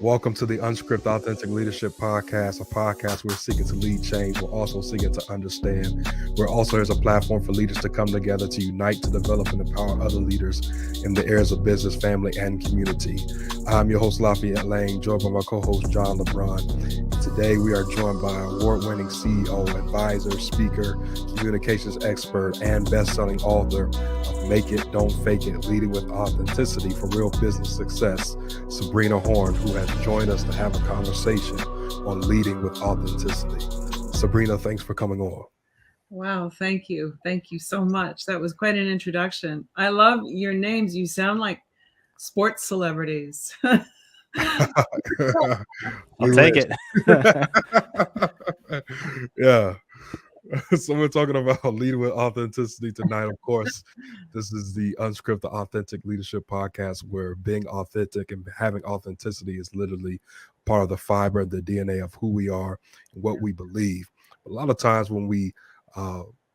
Welcome to the UnScripted Authentic Leadership Podcast, a podcast we're seeking to lead change. We're also seeking to understand. We're also as a platform for leaders to come together to unite, to develop and empower other leaders in the areas of business, family, and community. I'm your host, Lafayette Lane, joined by my co-host, John LeBron. Today, we are joined by award-winning CEO, advisor, speaker, communications expert, and best-selling author of Make It, Don't Fake It, Leading with Authenticity for Real Business Success, Sabrina Horn, who has joined us to have a conversation on leading with authenticity. Sabrina, thanks for coming on. Wow, thank you. Thank you so much. That was quite an introduction. I love your names. You sound like sports celebrities. I'll take it. Yeah. So we're talking about leading with authenticity tonight. Of course, this is the UnScripted Authentic Leadership Podcast, where being authentic and having authenticity is literally part of the fiber, the DNA of who we are and what we believe. A lot of times when we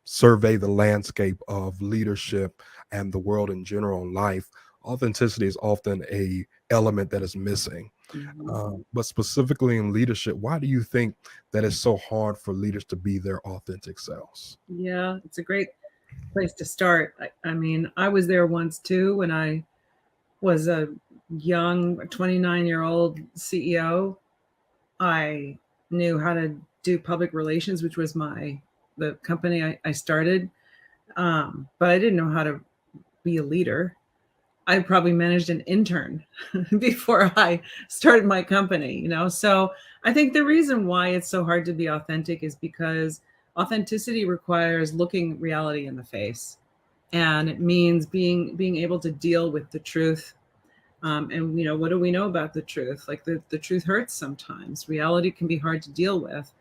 survey the landscape of leadership and the world in general in life, authenticity is often a element that is missing. But specifically in leadership, why do you think that it's so hard for leaders to be their authentic selves? Yeah, it's a great place to start. I mean, I was there once too when I was a young 29-year-old CEO. I knew how to do public relations, which was the company I started, but I didn't know how to be a leader. I probably managed an intern before I started my company, So I think the reason why it's so hard to be authentic is because authenticity requires looking reality in the face. And it means being able to deal with the truth. And, what do we know about the truth? Like the truth hurts sometimes. Reality can be hard to deal with.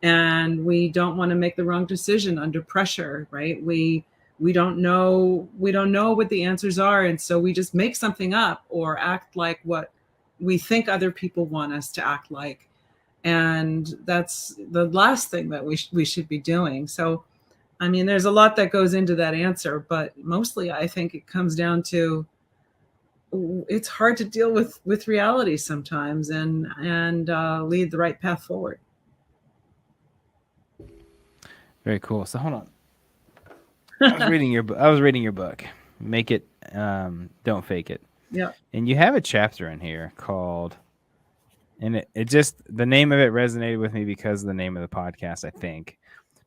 And we don't want to make the wrong decision under pressure, right? We don't know what the answers are, and so we just make something up or act like what we think other people want us to act like, and that's the last thing that we should be doing. So I mean, there's a lot that goes into that answer, but mostly I think it comes down to it's hard to deal with reality sometimes and lead the right path forward. Very cool. So hold on. I was reading your book, Make It, Don't Fake It. Yeah. And you have a chapter in here called, and it just, the name of it resonated with me because of the name of the podcast, I think.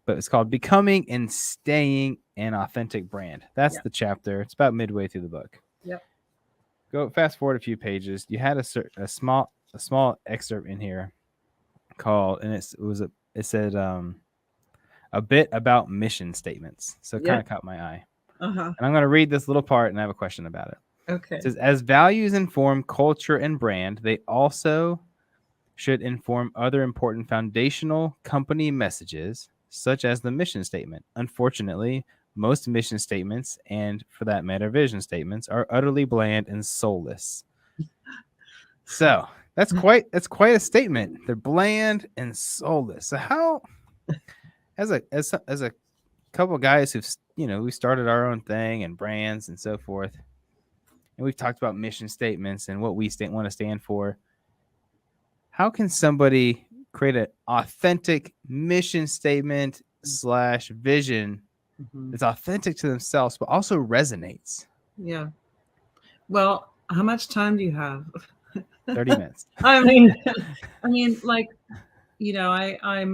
But it's called Becoming and Staying an Authentic Brand. That's the chapter. It's about midway through the book. Yep. Go fast forward a few pages. You had a small excerpt in here called, and it said a bit about mission statements. So it kind of caught my eye. And I'm going to read this little part and I have a question about it. Okay. It says, as values inform culture and brand, they also should inform other important foundational company messages, such as the mission statement. Unfortunately, most mission statements, and for that matter, vision statements, are utterly bland and soulless. So that's quite a statement. They're bland and soulless. So how... As a couple of guys who've, we started our own thing and brands and so forth, and we've talked about mission statements and what we want to stand for. How can somebody create an authentic mission statement / vision that's authentic to themselves, but also resonates? Yeah. Well, how much time do you have? 30 minutes. I mean, like, I've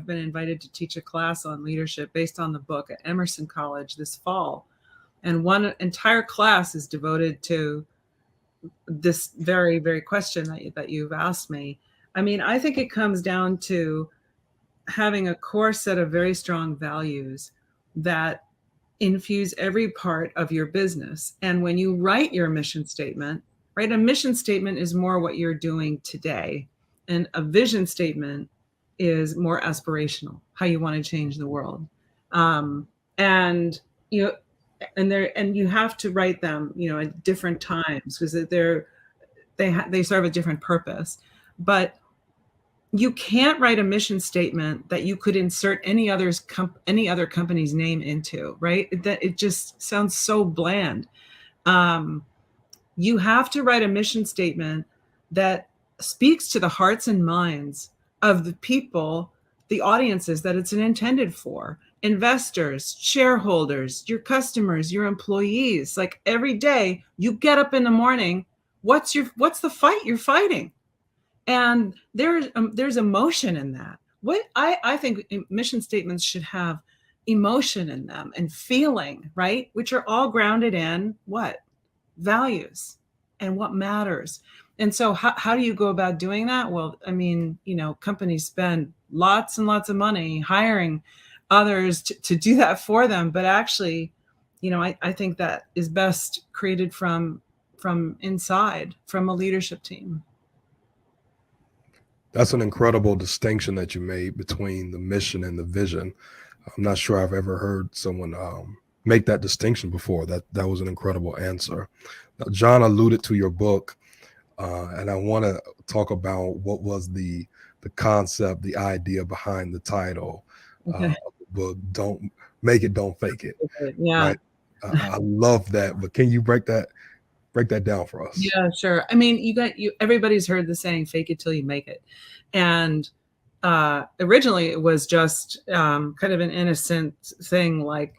been invited to teach a class on leadership based on the book at Emerson College this fall. And one entire class is devoted to this very, very question that you've asked me. I mean, I think it comes down to having a core set of very strong values that infuse every part of your business. And when you write your mission statement, right, a mission statement is more what you're doing today. And a vision statement is more aspirational, how you want to change the world. And you have to write them, at different times because they serve a different purpose. But you can't write a mission statement that you could insert any other company's name into, right? That it just sounds so bland. You have to write a mission statement that speaks to the hearts and minds of the people, the audiences that it's intended for, investors, shareholders, your customers, your employees. Like every day you get up in the morning, what's the fight you're fighting? And there's emotion in that. What I think mission statements should have emotion in them and feeling, right? Which are all grounded in what? Values and what matters. And so how do you go about doing that? Well, I mean, companies spend lots and lots of money hiring others to do that for them. But actually, I think that is best created from inside, from a leadership team. That's an incredible distinction that you made between the mission and the vision. I'm not sure I've ever heard someone make that distinction before. That was an incredible answer. Now, John alluded to your book, and I want to talk about what was the concept, the idea behind the title Okay. of the book. Don't make it, don't fake it. Yeah. Right? I love that. But can you break that down for us? Yeah, sure. I mean, everybody's heard the saying, fake it till you make it. And originally it was just kind of an innocent thing, like,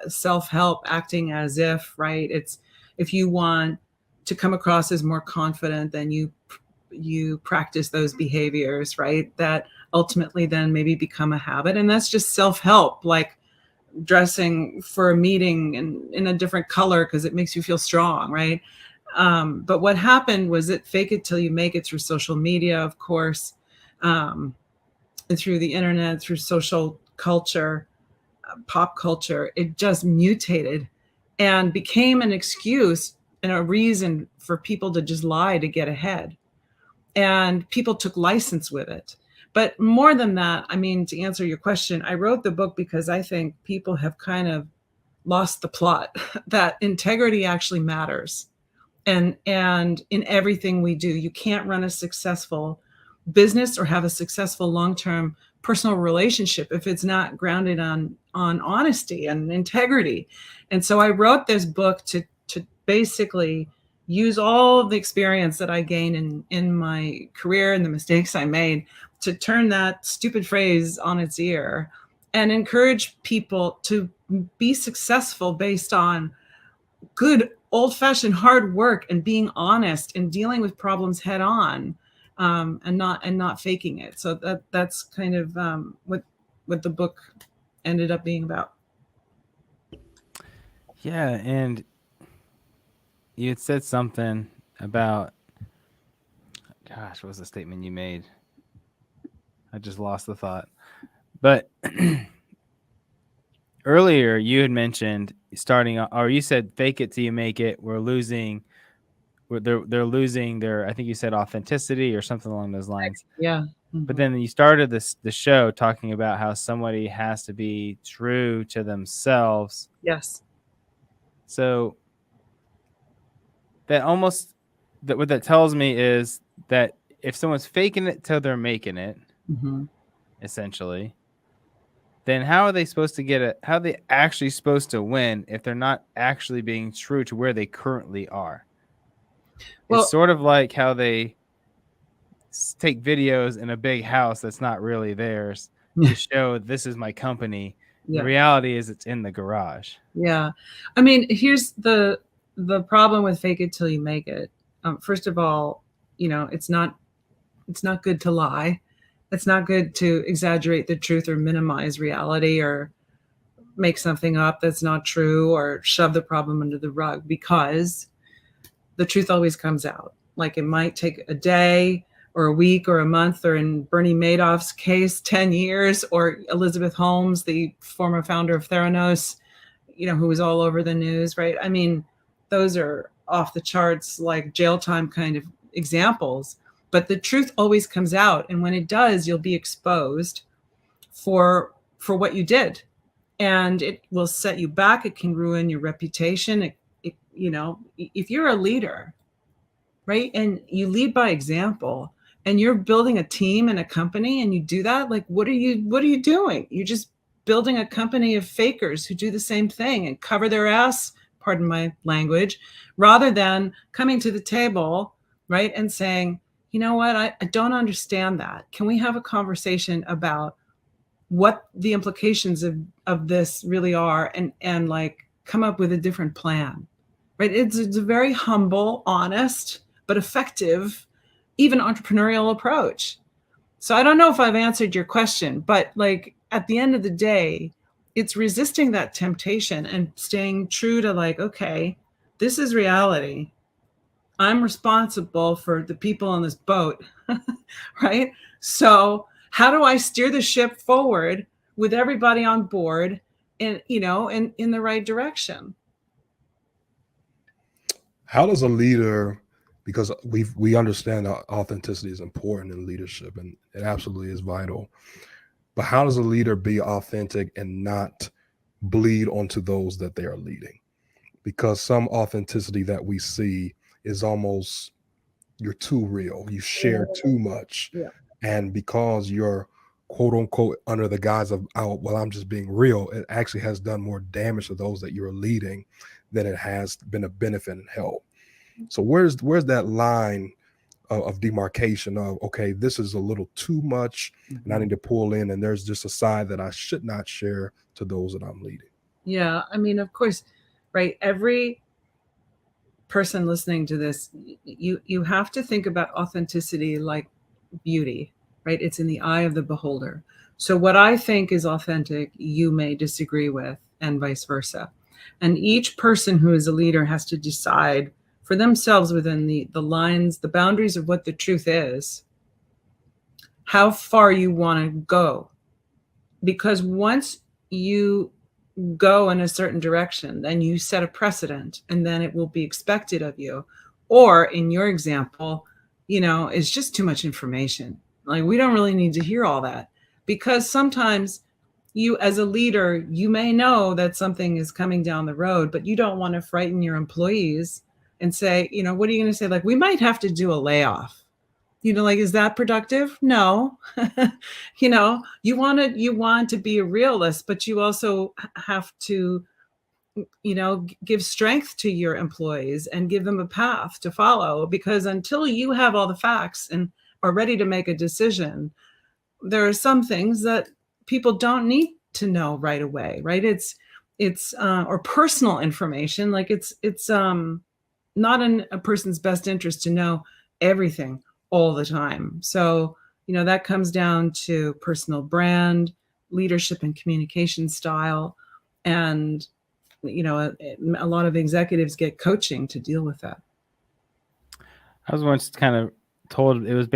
self-help, acting as if, right? It's if you want to come across as more confident, then you practice those behaviors, right? That ultimately then maybe become a habit. And that's just self-help, like dressing for a meeting in a different color because it makes you feel strong, right? But what happened was that fake it till you make it through social media, of course, and through the internet, through social culture, pop culture, it just mutated and became an excuse and a reason for people to just lie to get ahead. And people took license with it. But more than that, I mean, to answer your question, I wrote the book because I think people have kind of lost the plot that integrity actually matters. And in everything we do, you can't run a successful business or have a successful long-term personal relationship if it's not grounded on honesty and integrity. And so I wrote this book to basically use all of the experience that I gained in my career and the mistakes I made to turn that stupid phrase on its ear and encourage people to be successful based on good old-fashioned hard work and being honest and dealing with problems head on, and not faking it. So that's kind of what the book ended up being about. Yeah, and you had said something about, gosh, what was the statement you made? I just lost the thought. But earlier you had mentioned or you said fake it till you make it. They're losing their, I think you said authenticity or something along those lines. Yeah. Mm-hmm. But then you started the show talking about how somebody has to be true to themselves. Yes. So what that tells me is that if someone's faking it till they're making it, mm-hmm. essentially, then how are they supposed to get it? How are they actually supposed to win if they're not actually being true to where they currently are? Well, it's sort of like how they take videos in a big house that's not really theirs to show this is my company. Yeah. The reality is it's in the garage. Yeah. I mean, here's the problem with fake it till you make it. First of all, it's not good to lie. It's not good to exaggerate the truth or minimize reality or make something up that's not true or shove the problem under the rug, because the truth always comes out. Like, it might take a day or a week or a month, or in Bernie Madoff's case, 10 years, or Elizabeth Holmes, the former founder of Theranos, who was all over the news, right? I mean, those are off the charts, like jail time kind of examples. But the truth always comes out. And when it does, you'll be exposed for what you did. And it will set you back. It can ruin your reputation. If you're a leader, right, and you lead by example, and you're building a team and a company, and you do that, like, what are you doing? You're just building a company of fakers who do the same thing and cover their ass, pardon my language, rather than coming to the table, right, and saying, you know what, I don't understand that. Can we have a conversation about what the implications of this really are, and like come up with a different plan, right? It's a very humble, honest, but effective, even entrepreneurial approach. So I don't know if I've answered your question, but like at the end of the day, it's resisting that temptation and staying true to like, okay, this is reality. I'm responsible for the people on this boat, right? So how do I steer the ship forward with everybody on board and, you know, in the right direction? How does a leader, because we understand that authenticity is important in leadership and it absolutely is vital, but how does a leader be authentic and not bleed onto those that they are leading? Because some authenticity that we see is almost, you're too real, you share too much, Yeah. and because you're quote unquote under the guise of, oh, well, I'm just being real, it actually has done more damage to those that you're leading than it has been a benefit and help. So where's that line of demarcation of, okay, this is a little too much and I need to pull in, and there's just a side that I should not share to those that I'm leading? Yeah, I mean, of course, right? Every person listening to this, you have to think about authenticity like beauty, right? It's in the eye of the beholder. So what I think is authentic, you may disagree with, and vice versa. And each person who is a leader has to decide for themselves within the lines, the boundaries of what the truth is, how far you want to go. Because once you go in a certain direction, then you set a precedent, and then it will be expected of you. Or in your example, you know, it's just too much information. Like, we don't really need to hear all that, because sometimes you as a leader, you may know that something is coming down the road, but you don't want to frighten your employees and say, you know, what are you going to say? Like, we might have to do a layoff. You know, like, is that productive? No. You know, you want to be a realist, but you also have to, you know, give strength to your employees and give them a path to follow, because until you have all the facts and are ready to make a decision, there are some things that people don't need to know right away, right? It's or personal information, like it's not in a person's best interest to know everything all the time. So, you know, that comes down to personal brand, leadership and communication style. And, you know, a lot of executives get coaching to deal with that. I was once kind of told it was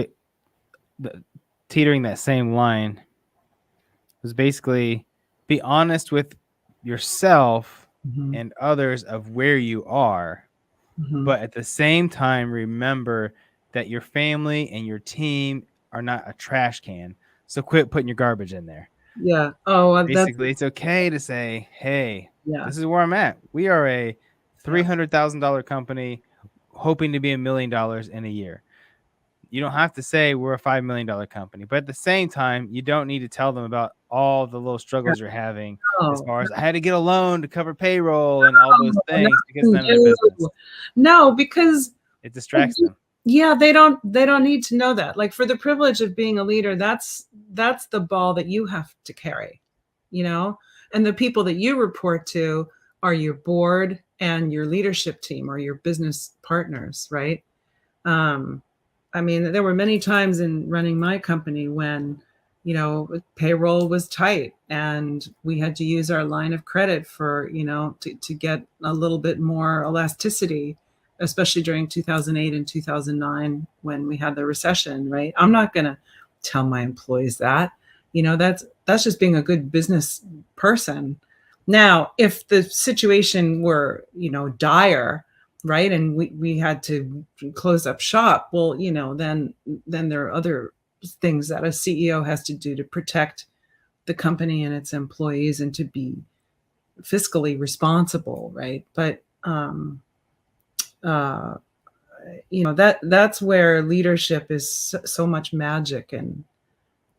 teetering that same line. It was basically be honest with yourself Mhm. and others of where you are, Mhm. but at the same time, remember that your family and your team are not a trash can. So quit putting your garbage in there. Yeah. Oh, that's Basically, it's okay to say, hey, yeah. this is where I'm at. We are a $300,000 company hoping to be $1 million in a year. You don't have to say we're a $5 million company, but at the same time, you don't need to tell them about all the little struggles you're having as Oh, far as I had to get a loan to cover payroll and all those no, things because it's none of their business. no, because It distracts them. yeah, they don't need to know that. Like, for the privilege of being a leader, that's the ball that you have to carry, you know? And the people that you report to are your board and your leadership team or your business partners, right? I mean, there were many times in running my company when, you know, payroll was tight and we had to use our line of credit for, you know, to get a little bit more elasticity, especially during 2008 and 2009 when we had the recession, right? I'm not going to tell my employees that. You know, that's just being a good business person. Now, if the situation were, you know, dire, right, and we had to close up shop, well, you know, then there are other things that a CEO has to do to protect the company and its employees and to be fiscally responsible, right? But uh, you know, that's where leadership is so much magic and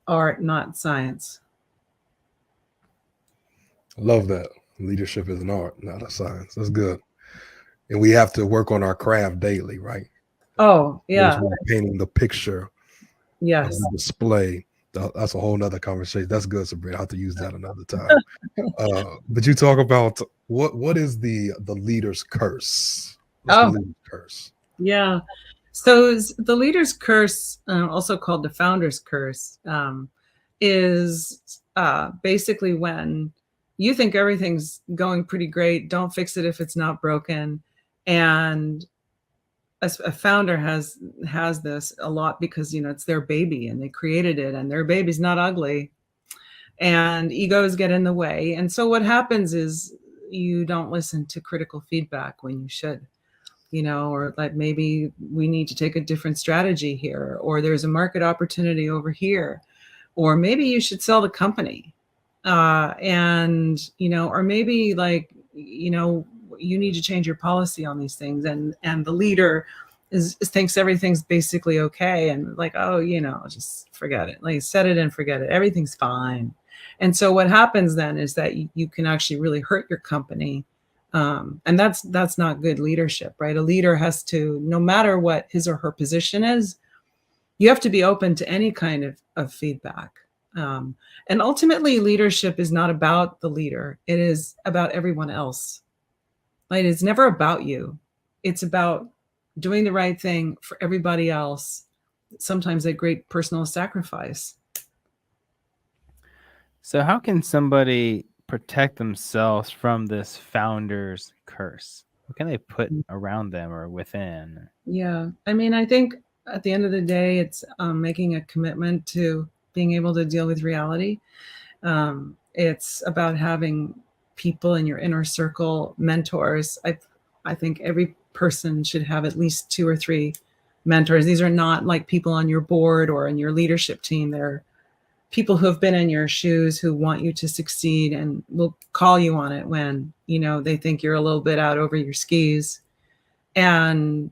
art, not science. I love that. Leadership is an art, not a science. That's good. And we have to work on our craft daily, right? Oh, There's yeah. one painting the picture of Yes. the display. That's a whole nother conversation. That's good, Sabrina. I'll have to use that another time. But you talk about what is the leader's curse? What's the Oh, leader's curse? yeah. So the leader's curse, also called the founder's curse, is basically when you think everything's going pretty great, don't fix it if it's not broken. And a founder has this a lot because, it's their baby and they created it and their baby's not ugly, and egos get in the way. And so what happens is you don't listen to critical feedback when you should, or like, maybe we need to take a different strategy here, or there's a market opportunity over here, or maybe you should sell the company. And, or maybe, like, you need to change your policy on these things. And the leader thinks everything's basically okay. And like, oh, just forget it. Like, set it and forget it. Everything's fine. And so what happens then is that you can actually really hurt your company. And that's not good leadership, right? A leader has to, no matter what his or her position is, you have to be open to any kind of feedback. And ultimately, leadership is not about the leader. It is about everyone else. Like, it's never about you. It's about doing the right thing for everybody else, sometimes at great personal sacrifice. So how can somebody protect themselves from this founder's curse? What can they put around them or within? Yeah. I mean, I think at the end of the day, it's making a commitment to being able to deal with reality. It's about having people in your inner circle, mentors. I think every person should have at least 2 or 3 mentors. These are not like people on your board or in your leadership team. They're people who have been in your shoes, who want you to succeed and will call you on it when, they think you're a little bit out over your skis, and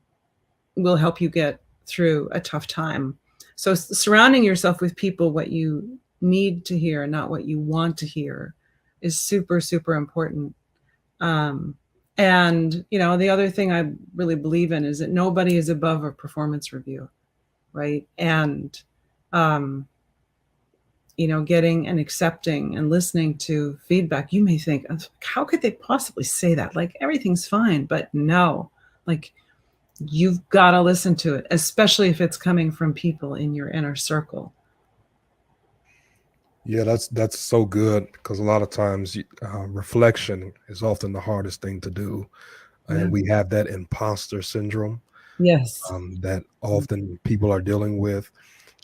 will help you get through a tough time. So surrounding yourself with people what you need to hear, not what you want to hear, is super, super important. And, the other thing I really believe in is that nobody is above a performance review, right? And, getting and accepting and listening to feedback. You may think, how could they possibly say that? Like, everything's fine. But no, like, you've got to listen to it, especially if it's coming from people in your inner circle. Yeah, that's so good, because a lot of times reflection is often the hardest thing to do, and Yeah. we have that imposter syndrome Yes. that often people are dealing with.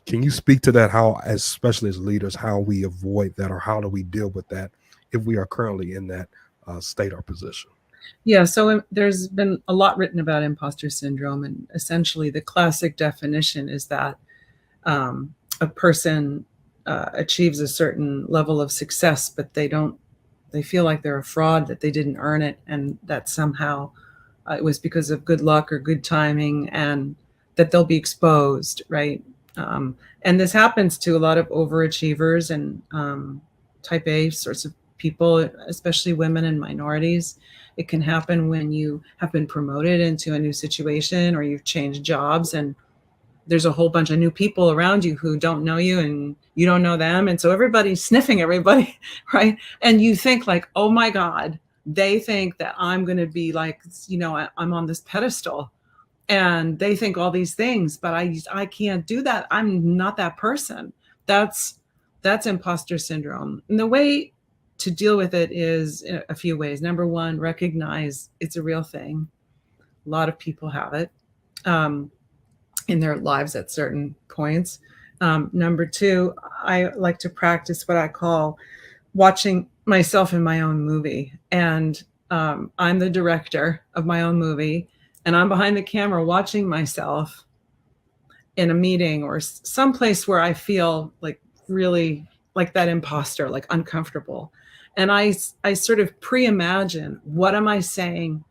Can you speak to that? How, especially as leaders, how we avoid that, or how do we deal with that if we are currently in that state or position? Yeah. So there's been a lot written about imposter syndrome, and essentially the classic definition is that a person achieves a certain level of success, but they feel like they're a fraud, that they didn't earn it, and that somehow it was because of good luck or good timing, and that they'll be exposed, right? And this happens to a lot of overachievers and type A sorts of people, especially women and minorities. It can happen when you have been promoted into a new situation, or you've changed jobs, and there's a whole bunch of new people around you who don't know you and you don't know them. And so everybody's sniffing everybody, right? And you think like, oh my God, they think that I'm going to be like, I'm on this pedestal, and they think all these things, but I can't do that. I'm not that person. That's imposter syndrome. And the way to deal with it is in a few ways. Number one, recognize it's a real thing. A lot of people have it in their lives at certain points. Number two, I like to practice what I call watching myself in my own movie. And I'm the director of my own movie, and I'm behind the camera watching myself in a meeting or someplace where I feel like really like that imposter, like uncomfortable. And I sort of pre-imagine, what am I saying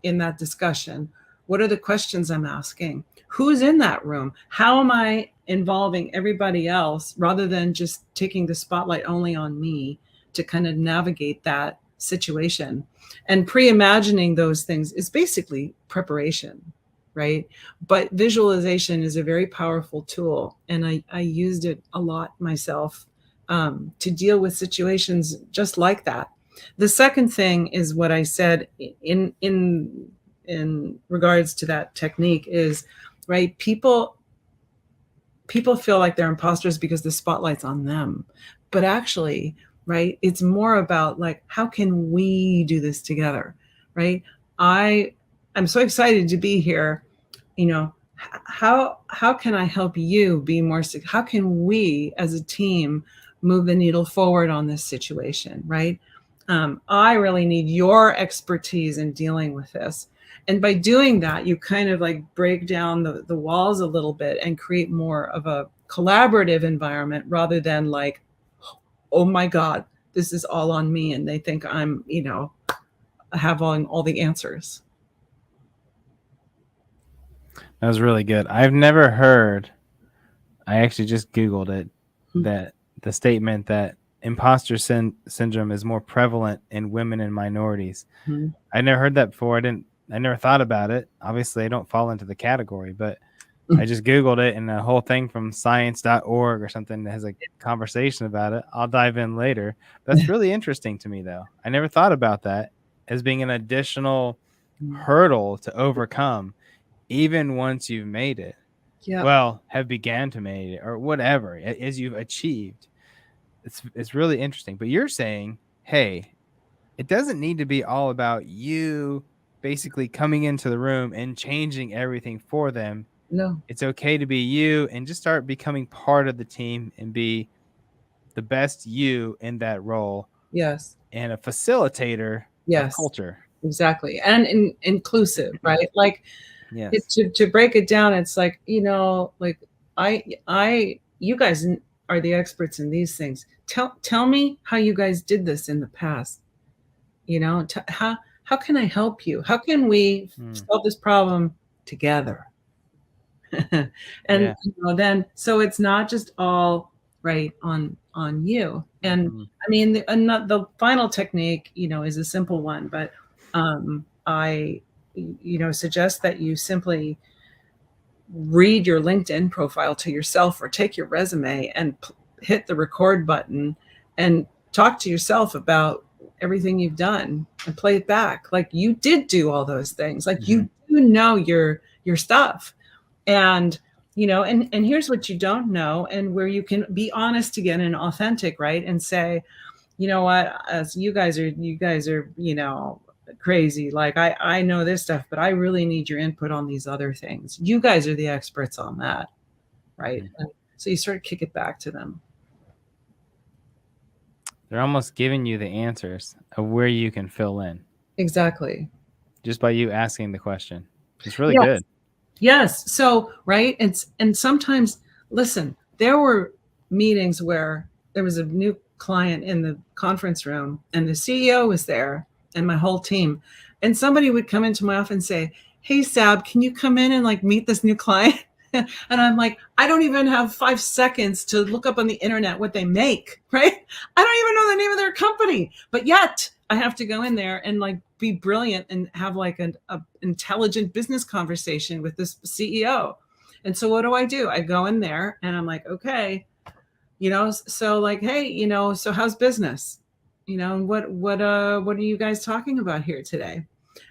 in that discussion? What are the questions I'm asking? Who's in that room? How am I involving everybody else, rather than just taking the spotlight only on me to kind of navigate that situation? And pre-imagining those things is basically preparation. right? But visualization is a very powerful tool, and I used it a lot myself to deal with situations just like that. The second thing is what I said in regards to that technique is, right, people feel like they're imposters because the spotlight's on them. But actually, right, it's more about like, how can we do this together, right? I'm so excited to be here. You know, how can I help you be more, how can we as a team move the needle forward on this situation, right? I really need your expertise in dealing with this. And by doing that, you kind of like break down the walls a little bit and create more of a collaborative environment rather than like, oh my God, this is all on me. And they think I'm, have all the answers. That was really good. I've never heard, I actually just Googled it, that the statement that imposter syndrome is more prevalent in women and minorities. Mm-hmm. I never heard that before. I never thought about it. Obviously, I don't fall into the category, but I just Googled it, and a whole thing from science.org or something that has a conversation about it. I'll dive in later. That's really interesting to me, though. I never thought about that as being an additional hurdle to overcome, even once you've made it. Yeah. Well, have began to make it, or whatever, as you've achieved. It's really interesting. But you're saying, hey, it doesn't need to be all about you basically coming into the room and changing everything for them. No. It's okay to be you and just start becoming part of the team and be the best you in that role. Yes. And a facilitator of culture. Exactly. And inclusive, right? Like, yes. To break it down, it's like, like you guys are the experts in these things. Tell me how you guys did this in the past. How can I help you? How can we solve this problem together? And then, so it's not just all right on you. And I mean, the final technique, is a simple one, but I suggest that you simply read your LinkedIn profile to yourself, or take your resume and hit the record button and talk to yourself about everything you've done and play it back. Like, you did do all those things. Like, you do know your stuff. And, and here's what you don't know, and where you can be honest again and authentic, right? And say, you know what, as you guys are, crazy. Like, I know this stuff, but I really need your input on these other things. You guys are the experts on that, right? And so you sort of kick it back to them. They're almost giving you the answers of where you can fill in. Exactly. Just by you asking the question. It's really good. Yes. So, right. And sometimes, listen, there were meetings where there was a new client in the conference room and the CEO was there and my whole team. And somebody would come into my office and say, hey, Sab, can you come in and like meet this new client? And I'm like, I don't even have 5 seconds to look up on the internet what they make, right? I don't even know the name of their company, but yet I have to go in there and like be brilliant and have like an intelligent business conversation with this CEO. And so what do? I go in there and I'm like, okay, so like, hey, so how's business? What are you guys talking about here today?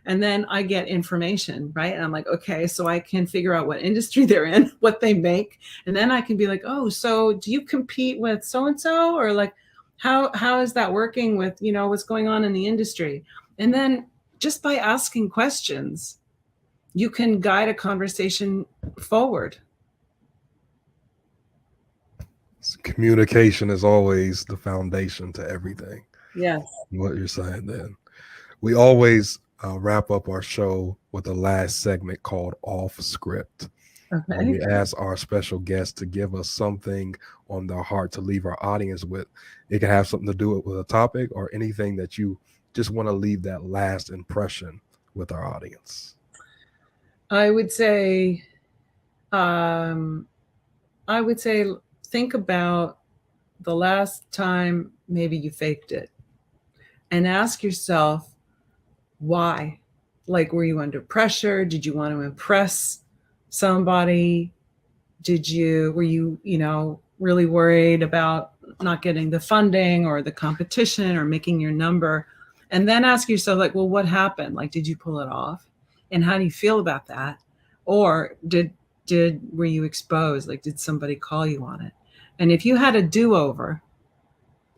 And then I get information, right? And I'm like, okay, so I can figure out what industry they're in, what they make. And then I can be like, oh, so do you compete with so-and-so? Or like, how is that working with, what's going on in the industry? And then just by asking questions, you can guide a conversation forward. Communication is always the foundation to everything. Yes. What you're saying then. We always wrap up our show with a last segment called Off Script. Okay. We ask our special guests to give us something on their heart to leave our audience with. It can have something to do with a topic or anything that you just want to leave that last impression with our audience. I would say, think about the last time maybe you faked it and ask yourself, why? Like, were you under pressure? Did you want to impress somebody? Were you, really worried about not getting the funding or the competition or making your number? And then ask yourself, like, well, what happened? Like, did you pull it off? And how do you feel about that? Or were you exposed? Like, did somebody call you on it? And if you had a do-over,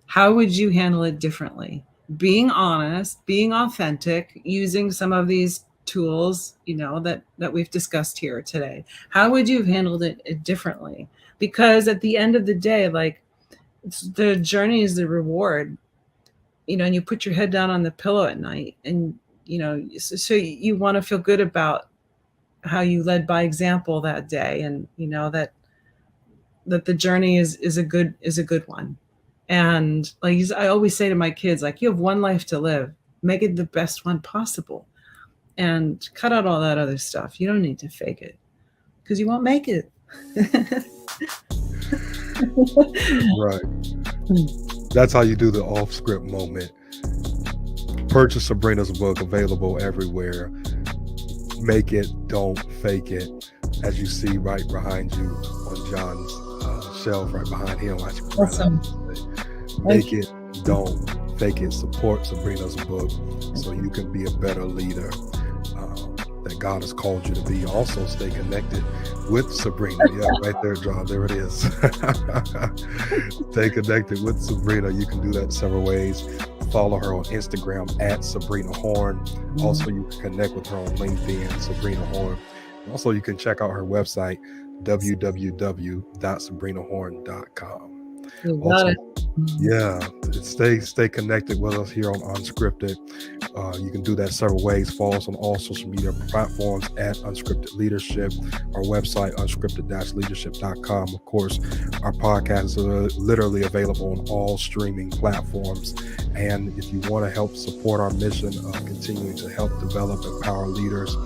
how would you handle it differently? Being honest, being authentic, using some of these tools, that we've discussed here today. How would you have handled it differently? Because at the end of the day, like, the journey is the reward, and you put your head down on the pillow at night, and so you want to feel good about how you led by example that day, and that the journey is a good one. And like I always say to my kids, like, you have one life to live, make it the best one possible, and cut out all that other stuff. You don't need to fake it, because you won't make it. Right. That's how you do the off script moment. Purchase Sabrina's book, available everywhere. Make it, don't fake it. As you see right behind you on John's shelf, right behind him. Awesome. Make it, don't fake it. Support Sabrina's book so you can be a better leader that God has called you to be. Also, stay connected with Sabrina. Yeah, right there, John. There it is. Stay connected with Sabrina. You can do that several ways. Follow her on Instagram at Sabrina Horn. Also, you can connect with her on LinkedIn, Sabrina Horn. Also, you can check out her website, www.sabrinahorn.com. Also, stay connected with us here on UnScripted. You can do that several ways. Follow us on all social media platforms at UnScripted Leadership. Our website, unscripted-leadership.com. Of course, our podcast is literally available on all streaming platforms. And if you want to help support our mission of continuing to help develop, empower leaders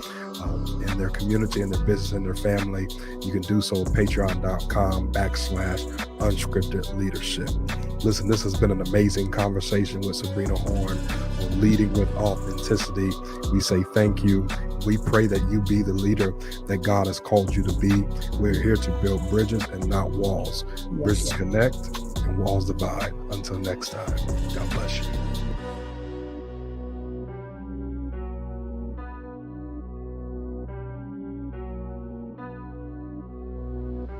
in their community, in their business, in their family, you can do so at patreon.com/unscripted leadership. Listen, this has been an amazing conversation with Sabrina Horn on leading with authenticity. We say thank you. We pray that you be the leader that God has called you to be. We're here to build bridges and not walls. Bridges connect and walls divide. Until next time, God bless you.